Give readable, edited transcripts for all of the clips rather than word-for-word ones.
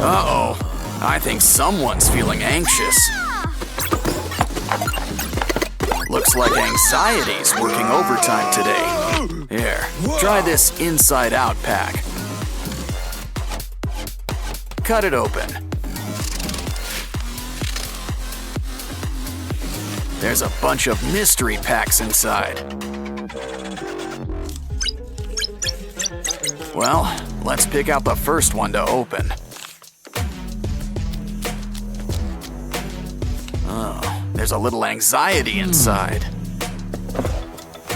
Uh-oh. I think someone's feeling anxious. Looks like anxiety's working overtime today. Here, try this inside-out pack. Cut it open. There's a bunch of mystery packs inside. Well, let's pick out the first one to open. Oh, there's a little anxiety inside.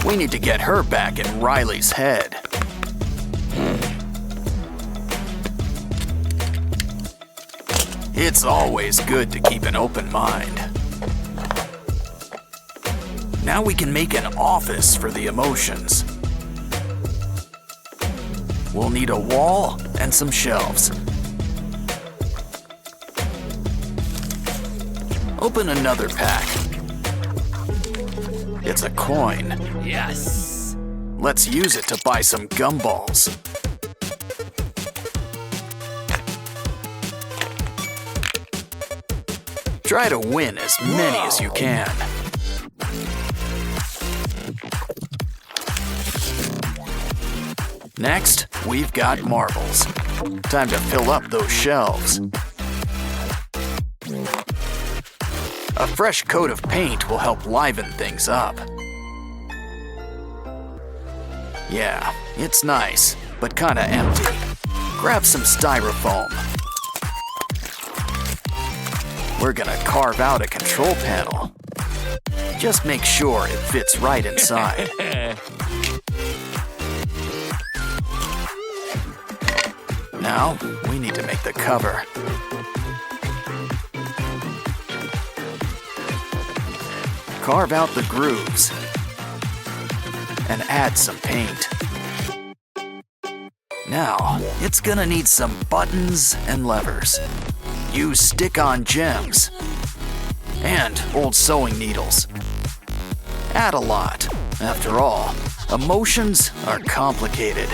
We need to get her back in Riley's head. It's always good to keep an open mind. Now we can make an office for the emotions. We'll need a wall and some shelves. Open another pack. It's a coin. Yes! Let's use it to buy some gumballs. Try to win as many as you can. Next, we've got marbles. Time to fill up those shelves. A fresh coat of paint will help liven things up. Yeah, it's nice, but kinda empty. Grab some styrofoam. We're gonna carve out a control panel. Just make sure it fits right inside. Now, we need to make the cover. Carve out the grooves and add some paint. Now, it's gonna need some buttons and levers. Use stick-on gems and old sewing needles. Add a lot. After all, emotions are complicated.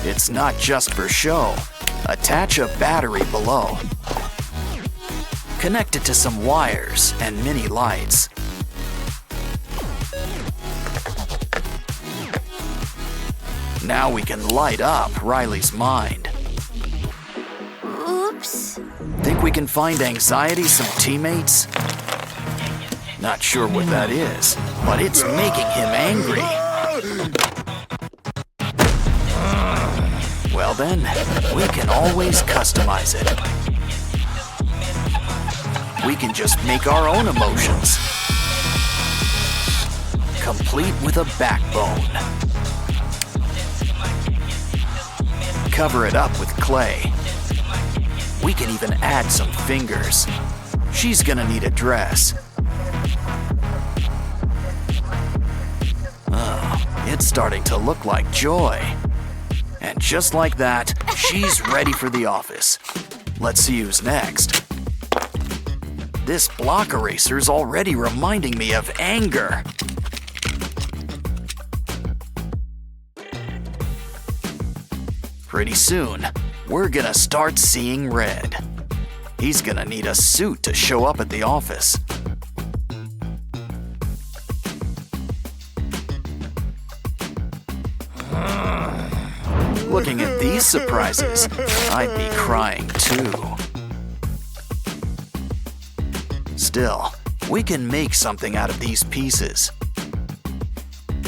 It's not just for show. Attach a battery below. Connect it to some wires and mini lights. Now we can light up Riley's mind. Oops. Think we can find anxiety some teammates? Not sure what that is, but it's making him angry. Well then, we can always customize it. We can just make our own emotions. Complete with a backbone. Cover it up with clay. We can even add some fingers. She's gonna need a dress. Oh, it's starting to look like joy. And just like that, she's ready for the office. Let's see who's next. This block eraser's already reminding me of anger. Pretty soon, we're gonna start seeing red. He's gonna need a suit to show up at the office. Looking at these surprises, I'd be crying too. Still, we can make something out of these pieces.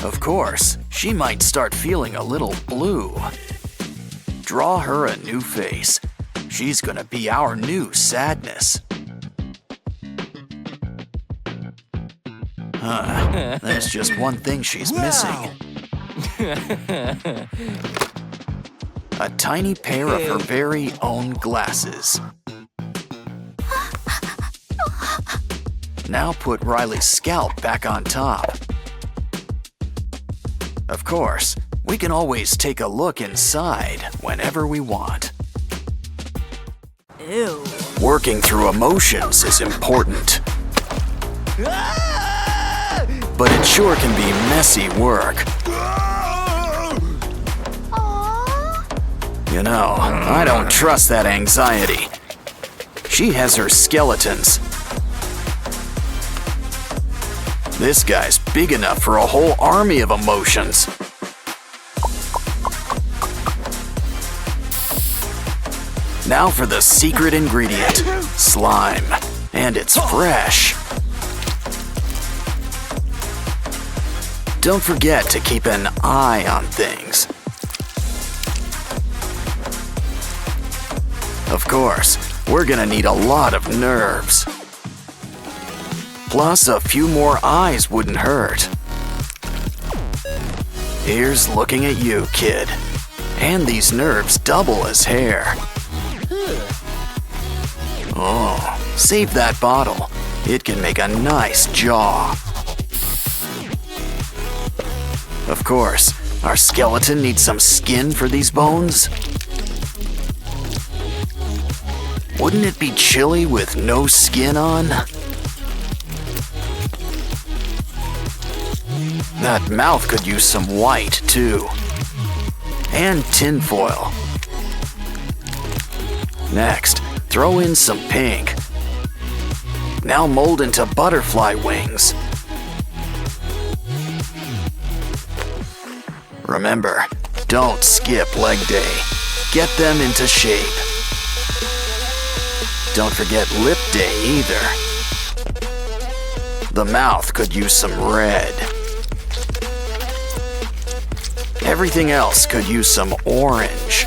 Of course, she might start feeling a little blue. Draw her a new face. She's gonna be our new sadness. There's just one thing she's missing. A tiny pair of her very own glasses. Now put Riley's scalp back on top. Of course, we can always take a look inside whenever we want. Ew. Working through emotions is important. But it sure can be messy work. Aww. You know, I don't trust that anxiety. She has her skeletons. This guy's big enough for a whole army of emotions. Now for the secret ingredient, slime. And it's fresh. Don't forget to keep an eye on things. Of course, we're gonna need a lot of nerves. Plus, a few more eyes wouldn't hurt. Here's looking at you, kid. And these nerves double as hair. Oh, save that bottle. It can make a nice jaw. Of course, our skeleton needs some skin for these bones. Wouldn't it be chilly with no skin on? That mouth could use some white, too. And tinfoil. Next, throw in some pink. Now mold into butterfly wings. Remember, don't skip leg day. Get them into shape. Don't forget lip day either. The mouth could use some red. Everything else could use some orange.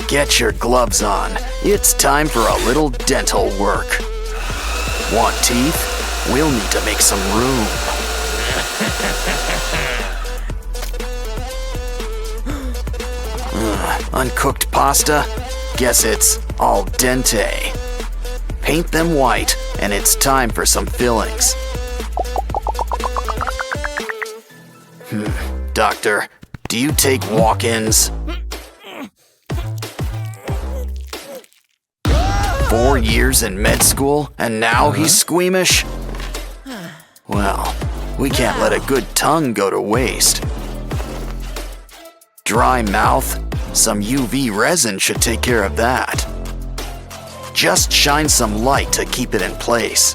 Get your gloves on. It's time for a little dental work. Want teeth? We'll need to make some room. Uncooked pasta? Guess it's al dente. Paint them white, and it's time for some fillings. Doctor, do you take walk-ins? 4 years in med school, and now he's squeamish? Well, we can't let a good tongue go to waste. Dry mouth? Some UV resin should take care of that. Just shine some light to keep it in place.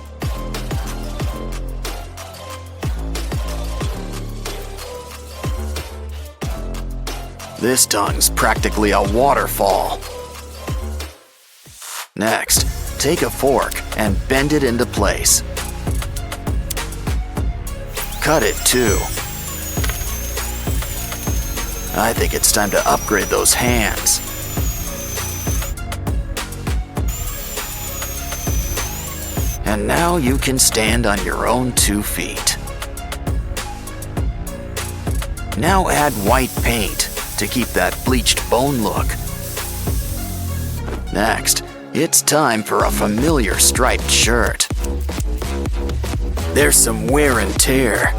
This tongue's practically a waterfall. Next, take a fork and bend it into place. Cut it too. I think it's time to upgrade those hands. And now you can stand on your own 2 feet. Now add white paint to keep that bleached bone look. Next, it's time for a familiar striped shirt. There's some wear and tear,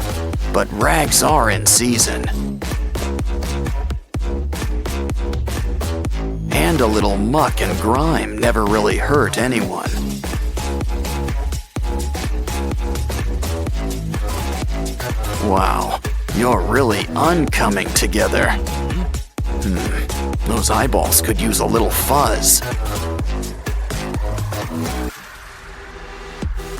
but rags are in season. And a little muck and grime never really hurt anyone. Wow, you're really uncoming together. Those eyeballs could use a little fuzz.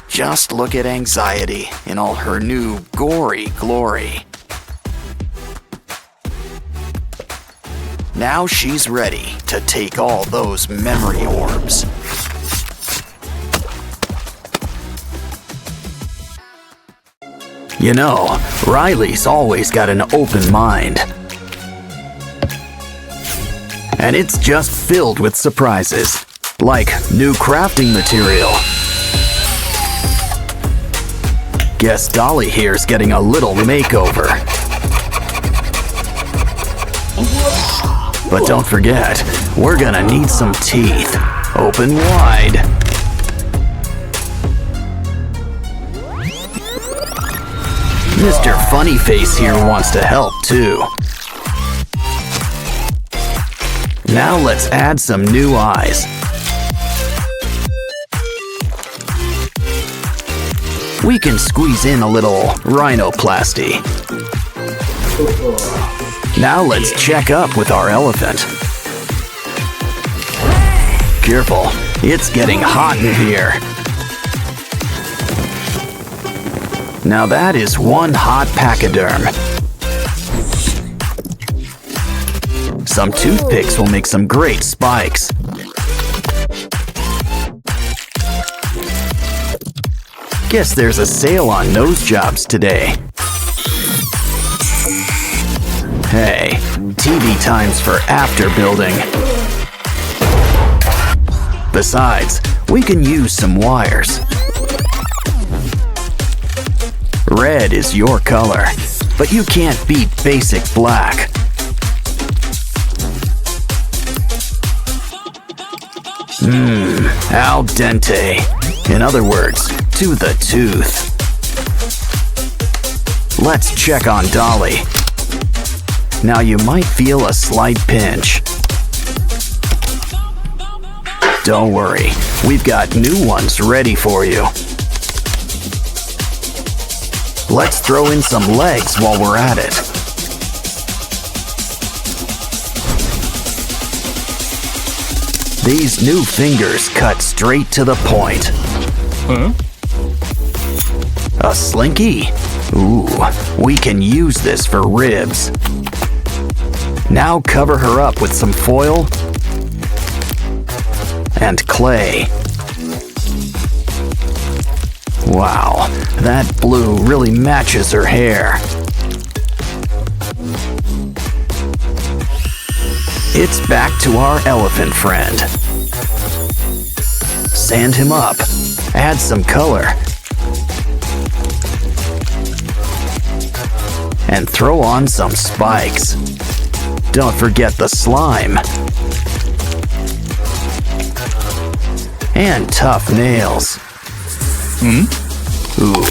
Just look at anxiety in all her new gory glory. Now she's ready to take all those memory orbs. You know, Riley's always got an open mind. And it's just filled with surprises, like new crafting material. Guess Dolly here's getting a little makeover. But don't forget, we're gonna need some teeth. Open wide. Mr. Funnyface here wants to help too. Now let's add some new eyes. we can squeeze in a little rhinoplasty. Now let's check up with our elephant. Careful, it's getting hot in here. Now that is one hot pachyderm. Some toothpicks will make some great spikes. Guess there's a sale on nose jobs today. Hey, TV times for after building. Besides, we can use some wires. Red is your color, but you can't beat basic black. Al dente. In other words, to the tooth. Let's check on Dolly. Now you might feel a slight pinch. Don't worry, we've got new ones ready for you. Let's throw in some legs while we're at it. These new fingers cut straight to the point. A slinky? Ooh, we can use this for ribs. Now cover her up with some foil and clay. Wow, that blue really matches her hair. It's back to our elephant friend. Sand him up, add some color, and throw on some spikes. Don't forget the slime. And tough nails. Ooh,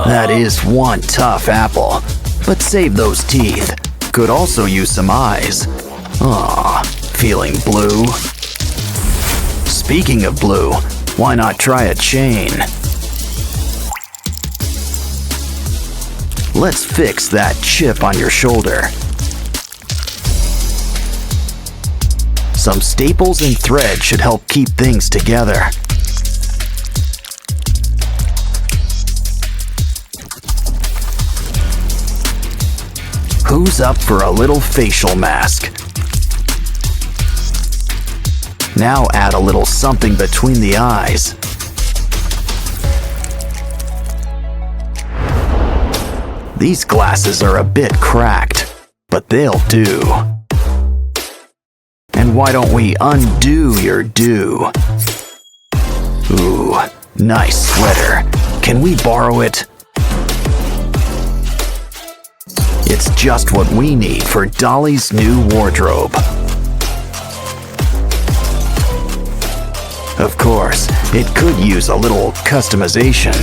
that is one tough apple. But save those teeth. Could also use some eyes. Aw, feeling blue? Speaking of blue, why not try a chain? Let's fix that chip on your shoulder. Some staples and thread should help keep things together. Who's up for a little facial mask? Now add a little something between the eyes. These glasses are a bit cracked, but they'll do. And why don't we undo your do? Ooh, nice sweater. Can we borrow it? It's just what we need for Dolly's new wardrobe. Of course, it could use a little customization.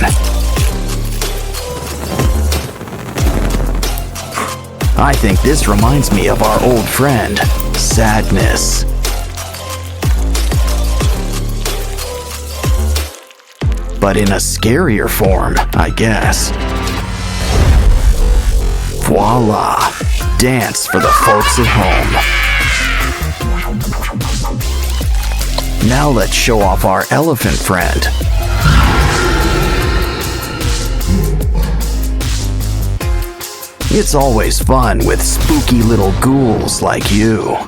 I think this reminds me of our old friend, Sadness. But in a scarier form, I guess. Voila! Dance for the folks at home. Now let's show off our elephant friend. It's always fun with spooky little ghouls like you.